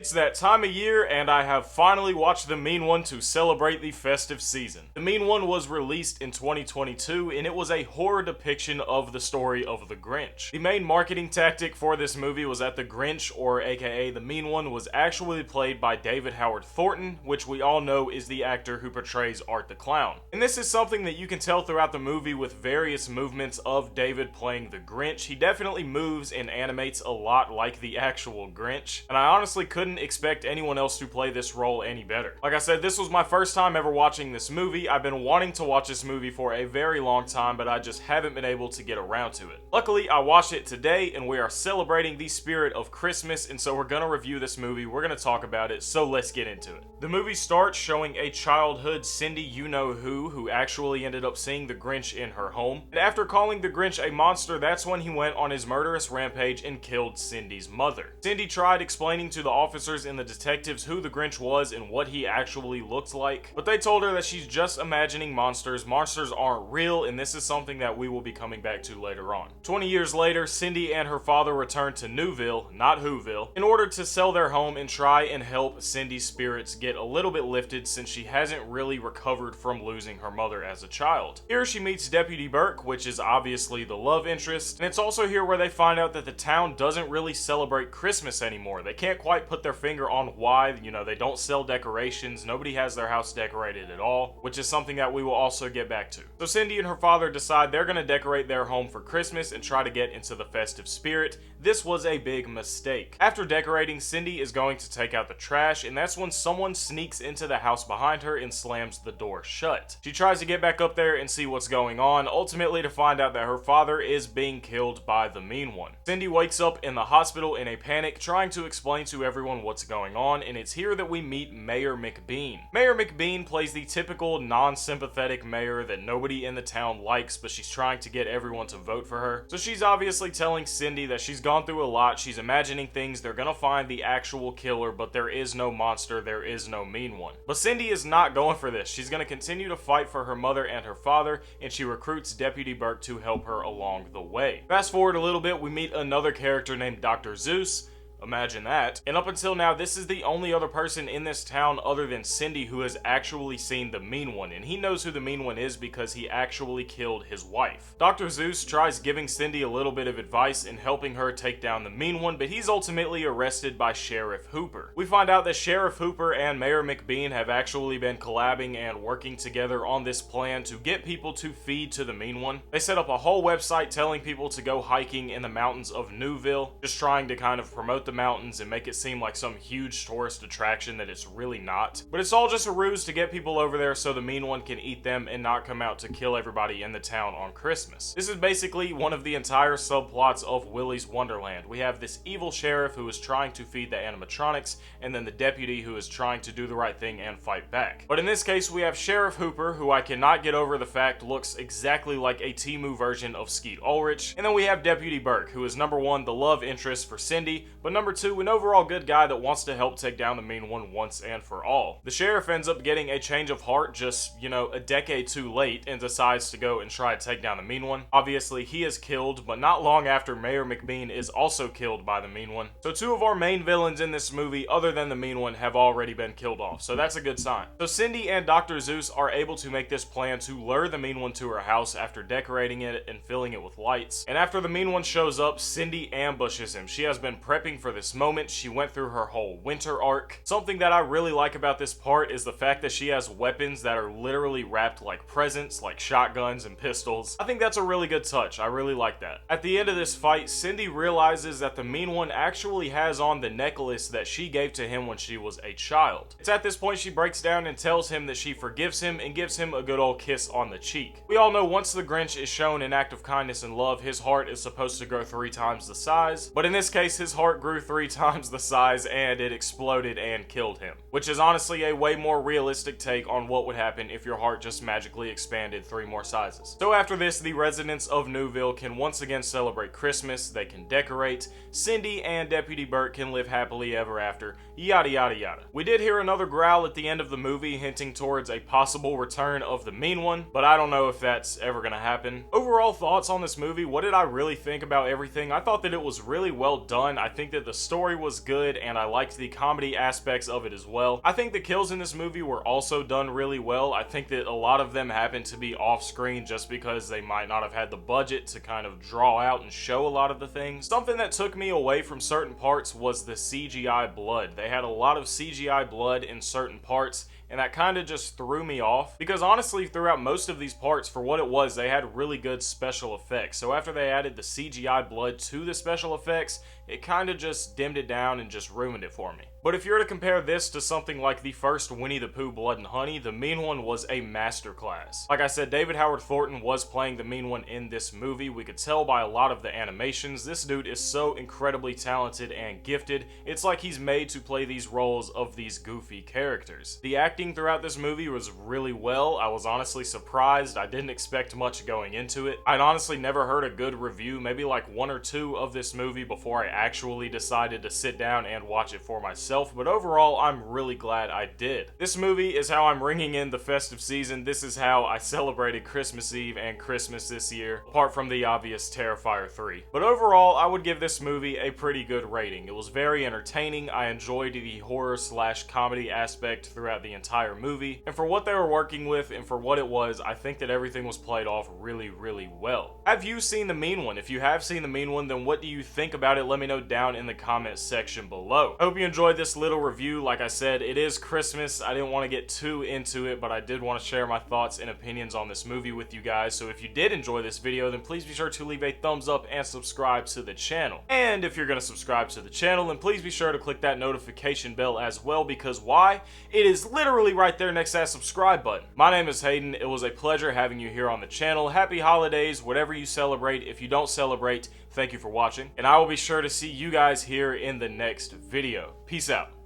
It's that time of year, and I have finally watched The Mean One to celebrate the festive season. The Mean One was released in 2022, and it was a horror depiction of the story of the Grinch. The main marketing tactic for this movie was that the Grinch, or aka the Mean One, was actually played by David Howard Thornton, which we all know is the actor who portrays Art the Clown. And this is something that you can tell throughout the movie with various movements of David playing the Grinch. He definitely moves and animates a lot like the actual Grinch, and I honestly couldn't expect anyone else to play this role any better. Like I said, this was my first time ever watching this movie. I've been wanting to watch this movie for a very long time, but I just haven't been able to get around to it. Luckily, I watched it today, and we are celebrating the spirit of Christmas, and so we're gonna review this movie, we're gonna talk about it, so let's get into it. The movie starts showing a childhood Cindy you-know-who actually ended up seeing the Grinch in her home, and after calling the Grinch a monster, that's when he went on his murderous rampage and killed Cindy's mother. Cindy tried explaining to the officers and the detectives who the Grinch was and what he actually looked like, but they told her that she's just imagining monsters. Monsters aren't real, and this is something that we will be coming back to later on. 20 years later, Cindy and her father returned to Newville, not Whoville, in order to sell their home and try and help Cindy's spirits get a little bit lifted since she hasn't really recovered from losing her mother as a child. Here she meets Deputy Burke, which is obviously the love interest, and it's also here where they find out that the town doesn't really celebrate Christmas anymore. They can't quite put their finger on why. They don't sell decorations. Nobody has their house decorated at all, which is something that we will also get back to. So Cindy and her father decide they're going to decorate their home for Christmas and try to get into the festive spirit. This was a big mistake. After decorating, Cindy is going to take out the trash, and that's when someone sneaks into the house behind her and slams the door shut. She tries to get back up there and see what's going on, ultimately to find out that her father is being killed by the Mean One. Cindy wakes up in the hospital in a panic, trying to explain to everyone what's going on, and it's here that we meet Mayor McBean. Mayor McBean plays the typical non-sympathetic mayor that nobody in the town likes, but she's trying to get everyone to vote for her. So she's obviously telling Cindy that she's gone through a lot, she's imagining things, they're gonna find the actual killer, but there is no monster, there is no Mean One. But Cindy is not going for this. She's gonna continue to fight for her mother and her father, and she recruits Deputy Burke to help her along the way. Fast forward a little bit, we meet another character named Dr. Zeus. Imagine that. And up until now, this is the only other person in this town other than Cindy who has actually seen the Mean One, and he knows who the Mean One is because he actually killed his wife. Dr. Zeus tries giving Cindy a little bit of advice and helping her take down the Mean One, but he's ultimately arrested by Sheriff Hooper. We find out that Sheriff Hooper and Mayor McBean have actually been collabing and working together on this plan to get people to feed to the Mean One. They set up a whole website telling people to go hiking in the mountains of Newville, just trying to kind of promote the mountains and make it seem like some huge tourist attraction that it's really not. But it's all just a ruse to get people over there so the Mean One can eat them and not come out to kill everybody in the town on Christmas. This is basically one of the entire subplots of Willy's Wonderland. We have this evil sheriff who is trying to feed the animatronics, and then the deputy who is trying to do the right thing and fight back. But in this case, we have Sheriff Hooper, who I cannot get over the fact looks exactly like a Temu version of Skeet Ulrich. And then we have Deputy Burke, who is number one, the love interest for Cindy, but number two, an overall good guy that wants to help take down the Mean One once and for all. The sheriff ends up getting a change of heart just, a decade too late and decides to go and try to take down the Mean One. Obviously, he is killed, but not long after, Mayor McBean is also killed by the Mean One. So two of our main villains in this movie, other than the Mean One, have already been killed off, so that's a good sign. So Cindy and Dr. Zeus are able to make this plan to lure the Mean One to her house after decorating it and filling it with lights. And after the Mean One shows up, Cindy ambushes him. She has been prepping for this moment. She went through her whole winter arc. Something that I really like about this part is the fact that she has weapons that are literally wrapped like presents, like shotguns and pistols. I think that's a really good touch. I really like that. At the end of this fight, Cindy realizes that the Mean One actually has on the necklace that she gave to him when she was a child. It's at this point she breaks down and tells him that she forgives him and gives him a good old kiss on the cheek. We all know once the Grinch is shown an act of kindness and love, his heart is supposed to grow 3 times the size, but in this case, his heart grew 3 times the size and it exploded and killed him, which is honestly a way more realistic take on what would happen if your heart just magically expanded 3 more sizes. So after this, the residents of Newville can once again celebrate Christmas, they can decorate, Cindy and Deputy Burke can live happily ever after, yada yada yada. We did hear another growl at the end of the movie hinting towards a possible return of the mean one, but I don't know if that's ever gonna happen. Overall thoughts on this movie, what did I really think about everything? I thought that it was really well done. I think that the story was good and I liked the comedy aspects of it as well. I think the kills in this movie were also done really well. I think that a lot of them happened to be off screen just because they might not have had the budget to kind of draw out and show a lot of the things. Something that took me away from certain parts was the CGI blood. They had a lot of CGI blood in certain parts, and that kind of just threw me off because honestly throughout most of these parts, for what it was, they had really good special effects. So after they added the CGI blood to the special effects, it kind of just dimmed it down and just ruined it for me. But if you were to compare this to something like the first Winnie the Pooh Blood and Honey, the mean one was a masterclass. Like I said, David Howard Thornton was playing the mean one in this movie. We could tell by a lot of the animations. This dude is so incredibly talented and gifted. It's like he's made to play these roles of these goofy characters. The acting throughout this movie was really well. I was honestly surprised. I didn't expect much going into it. I'd honestly never heard a good review, maybe like one or two of this movie before I actually decided to sit down and watch it for myself. But overall, I'm really glad I did. This movie is how I'm ringing in the festive season. This is how I celebrated Christmas Eve and Christmas this year, apart from the obvious Terrifier 3. But overall, I would give this movie a pretty good rating. It was very entertaining. I enjoyed the horror/comedy aspect throughout the entire movie. And for what they were working with and for what it was, I think that everything was played off really, really well. Have you seen The Mean One? If you have seen The Mean One, then what do you think about it? Let me know down in the comment section below. I hope you enjoyed this little review. Like I said, it is Christmas. I didn't want to get too into it, but I did want to share my thoughts and opinions on this movie with you guys. So if you did enjoy this video, then please be sure to leave a thumbs up and subscribe to the channel. And if you're going to subscribe to the channel, then please be sure to click that notification bell as well, because why? It is literally right there next to that subscribe button. My name is Hayden. It was a pleasure having you here on the channel. Happy holidays, whatever you celebrate. If you don't celebrate, thank you for watching, and I will be sure to see you guys here in the next video. Peace out.